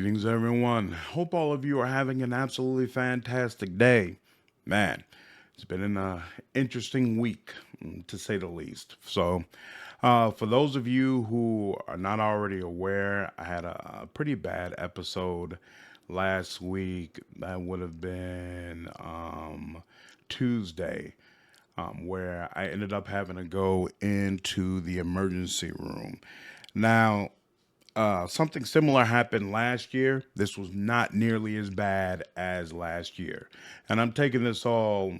Greetings, everyone. Hope all of you are having an absolutely fantastic day. Man, it's been an interesting week, to say the least. For those of you who are not already aware, I had a pretty bad episode last week. That would have been Tuesday, where I ended up having to go into the emergency room. Now, something similar happened last year. This was not nearly as bad as last year. And I'm taking this all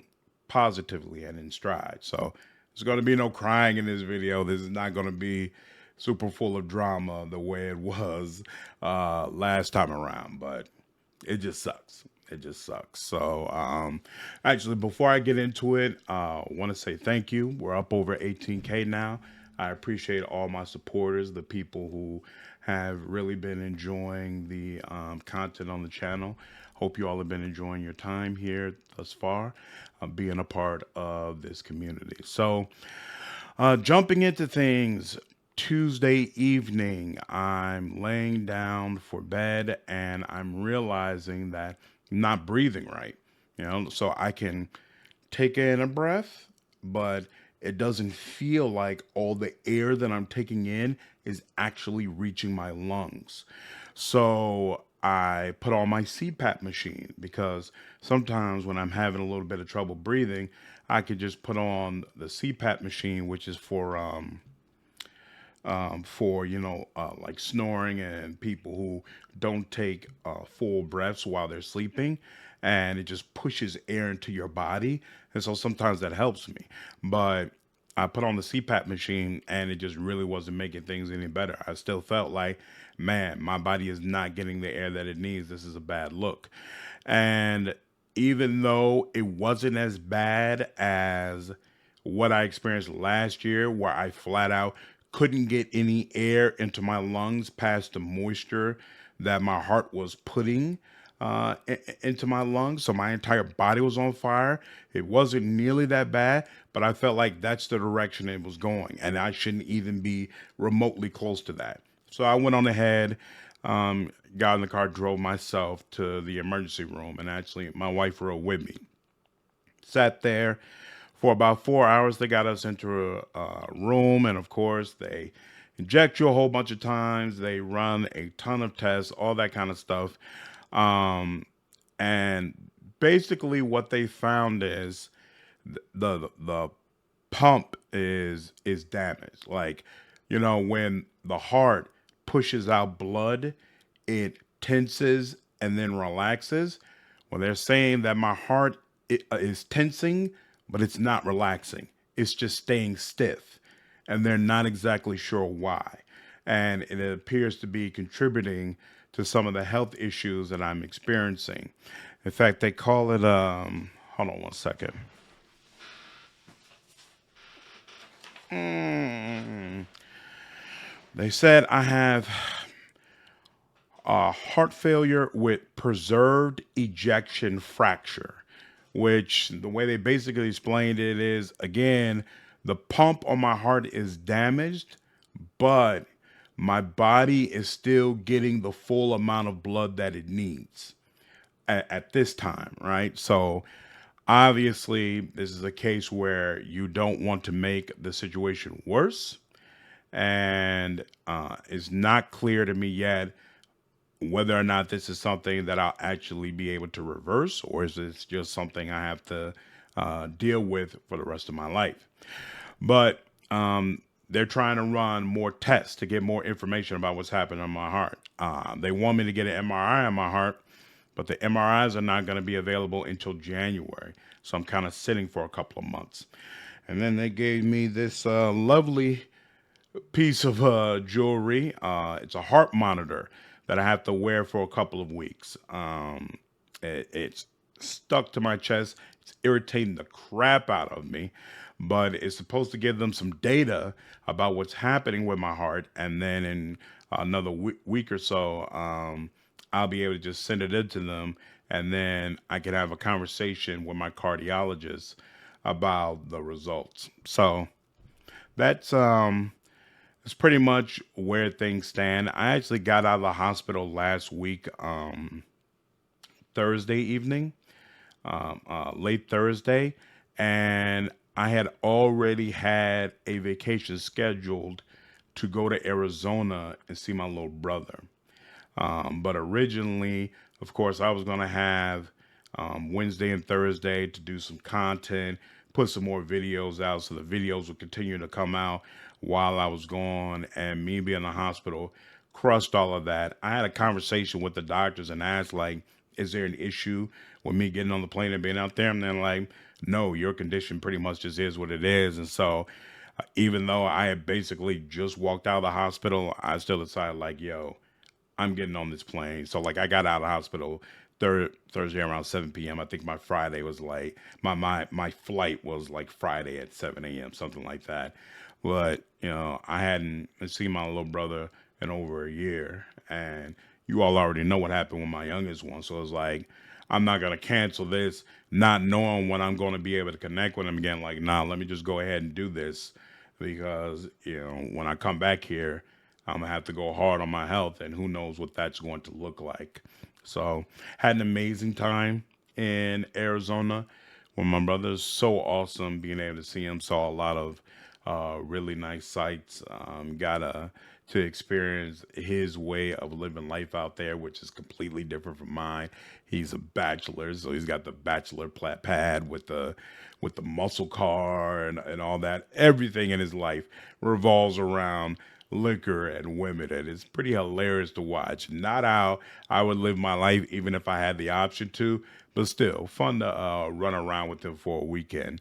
positively and in stride. So there's going to be no crying in this video. This is not going to be super full of drama the way it was last time around. But it just sucks. It just sucks. Actually, before I get into it, I want to say thank you. We're up over 18K now. I appreciate all my supporters, the people who have really been enjoying the content on the channel. Hope you all have been enjoying your time here thus far, being a part of this community. Jumping into things, Tuesday evening, I'm laying down for bed and I'm realizing that I'm not breathing right. So I can take in a breath, but it doesn't feel like all the air that I'm taking in is actually reaching my lungs. So I put on my CPAP machine because sometimes when I'm having a little bit of trouble breathing, I could just put on the CPAP machine, which is for like snoring and people who don't take full breaths while they're sleeping, and it just pushes air into your body, and so sometimes that helps me. But I put on the CPAP machine and it just really wasn't making things any better. I still felt like, man, my body is not getting the air that it needs. This is a bad look. And even though it wasn't as bad as what I experienced last year, where I flat out couldn't get any air into my lungs past the moisture that my heart was putting into my lungs. So my entire body was on fire. It wasn't nearly that bad, but I felt like that's the direction it was going. And I shouldn't even be remotely close to that. So I went on ahead, got in the car, drove myself to the emergency room. And actually, my wife rode with me. Sat there for about 4 hours. They got us into a room, and of course, they inject you a whole bunch of times. They run a ton of tests, all that kind of stuff. And basically, what they found is the pump is damaged. Like, when the heart pushes out blood, it tenses and then relaxes. Well, they're saying that my heart is tensing, but it's not relaxing. It's just staying stiff, and they're not exactly sure why. And it appears to be contributing to some of the health issues that I'm experiencing. In fact, they call it, hold on one second. They said I have heart failure with preserved ejection fracture, which the way they basically explained it is, again, the pump on my heart is damaged, but my body is still getting the full amount of blood that it needs at this time, right? So obviously, this is a case where you don't want to make the situation worse. And it's not clear to me yet whether or not this is something that I'll actually be able to reverse, or is this just something I have to deal with for the rest of my life. But they're trying to run more tests to get more information about what's happening on my heart. They want me to get an MRI on my heart, but the MRIs are not going to be available until January. So I'm kind of sitting for a couple of months. And then they gave me this lovely piece of jewelry. It's a heart monitor that I have to wear for a couple of weeks. It's stuck to my chest. It's irritating the crap out of me, but it's supposed to give them some data about what's happening with my heart. And then in another week or so, I'll be able to just send it in to them. And then I can have a conversation with my cardiologist about the results. So that's it's pretty much where things stand. I actually got out of the hospital last week, Thursday evening, late Thursday, and I had already had a vacation scheduled to go to Arizona and see my little brother. But originally, of course, I was going to have Wednesday and Thursday to do some content, put some more videos out so the videos would continue to come out while I was gone. And me being in the hospital crushed all of that. I had a conversation with the doctors and asked, like, is there an issue with me getting on the plane and being out there? And they're like, no, your condition pretty much just is what it is. And so, even though I had basically just walked out of the hospital, I still decided, like, yo, I'm getting on this plane. So like I got out of the hospital Thursday around 7 p.m. I think my Friday was like my flight was like Friday at 7 a.m. something like that. But I hadn't seen my little brother in over a year, and you all already know what happened with my youngest one. So it's like I'm not gonna cancel this, not knowing when I'm going to be able to connect with him again. Like, nah, let me just go ahead and do this because when I come back here, I'm gonna have to go hard on my health, and who knows what that's going to look like. So, had an amazing time in Arizona with my brother. So awesome being able to see him. Saw a lot of really nice sights. Got to experience his way of living life out there, which is completely different from mine. He's a bachelor, so he's got the bachelor pad with the muscle car and all that. Everything in his life revolves around liquor and women, and it's pretty hilarious to watch. Not how I would live my life, even if I had the option to, but still fun to run around with him for a weekend.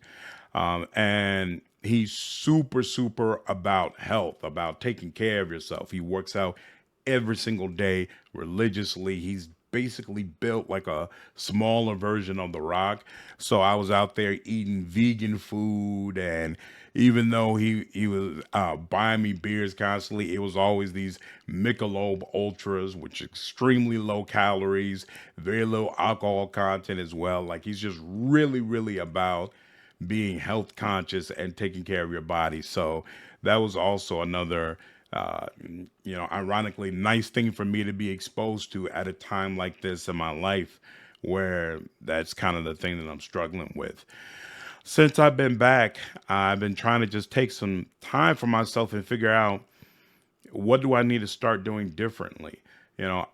And he's super, super about health, about taking care of yourself. He works out every single day religiously. He's basically built like a smaller version of The Rock. So I was out there eating vegan food, and even though he was buying me beers constantly, it was always these Michelob Ultras, which extremely low calories, very low alcohol content as well. Like he's just really, really about being health conscious and taking care of your body. So that was also another, ironically nice thing for me to be exposed to at a time like this in my life, where that's kind of the thing that I'm struggling with. Since I've been back, I've been trying to just take some time for myself and figure out what do I need to start doing differently?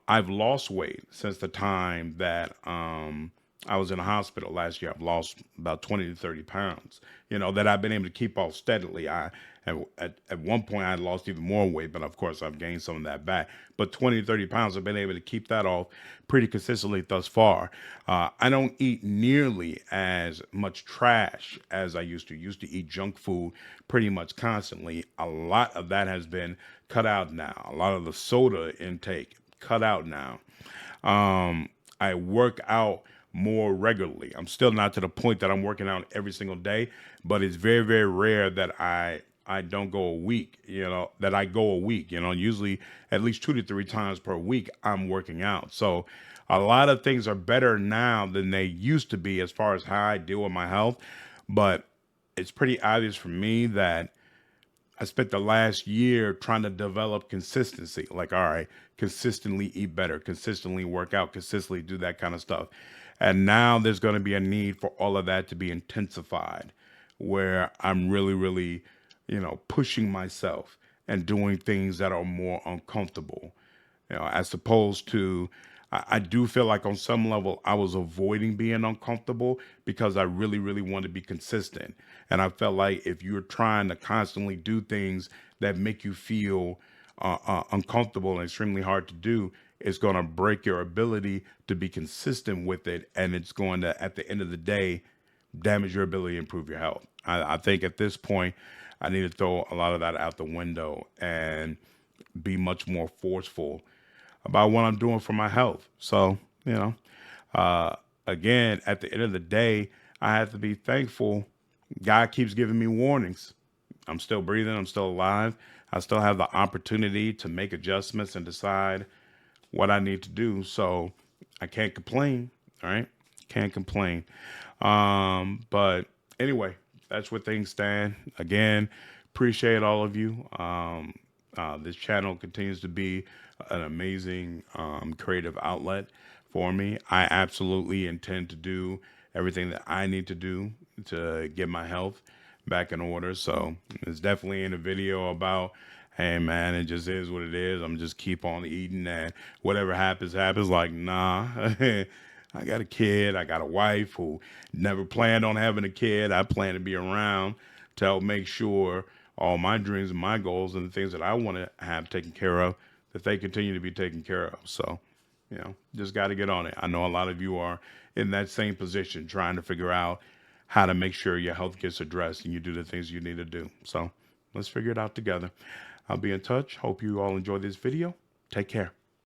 I've lost weight since the time that I was in a hospital last year. I've lost about 20 to 30 pounds, that I've been able to keep off steadily. At one point, I had lost even more weight, but of course, I've gained some of that back. But 20 to 30 pounds, I've been able to keep that off pretty consistently thus far. I don't eat nearly as much trash as I used to eat junk food pretty much constantly. A lot of that has been cut out now. A lot of the soda intake cut out now. I work out more regularly. I'm still not to the point that I'm working out every single day, but it's very, very rare that I don't go a week, that I go a week, usually at least 2 to 3 times per week I'm working out. So a lot of things are better now than they used to be as far as how I deal with my health. But it's pretty obvious for me that I spent the last year trying to develop consistency. Like, all right, consistently eat better, consistently work out, consistently do that kind of stuff. And now there's going to be a need for all of that to be intensified, where I'm really, really, pushing myself and doing things that are more uncomfortable, as opposed to, I do feel like on some level I was avoiding being uncomfortable because I really, really want to be consistent. And I felt like if you're trying to constantly do things that make you feel uncomfortable and extremely hard to do, it's going to break your ability to be consistent with it. And it's going to, at the end of the day, damage your ability to improve your health. I think at this point, I need to throw a lot of that out the window and be much more forceful about what I'm doing for my health. So, uh, again, at the end of the day, I have to be thankful. God keeps giving me warnings. I'm still breathing. I'm still alive. I still have the opportunity to make adjustments and decide what I need to do. So I can't complain. All right. Can't complain. But anyway, that's where things stand. Again, appreciate all of you. This channel continues to be an amazing creative outlet for me. I absolutely intend to do everything that I need to do to get my health back in order. So it's definitely in a video about, hey man, it just is what it is. I'm just keep on eating and whatever happens, happens. Like, nah. I got a kid. I got a wife who never planned on having a kid. I plan to be around to help make sure all my dreams and my goals and the things that I want to have taken care of, that they continue to be taken care of. So, just got to get on it. I know a lot of you are in that same position, trying to figure out how to make sure your health gets addressed and you do the things you need to do. So let's figure it out together. I'll be in touch. Hope you all enjoy this video. Take care.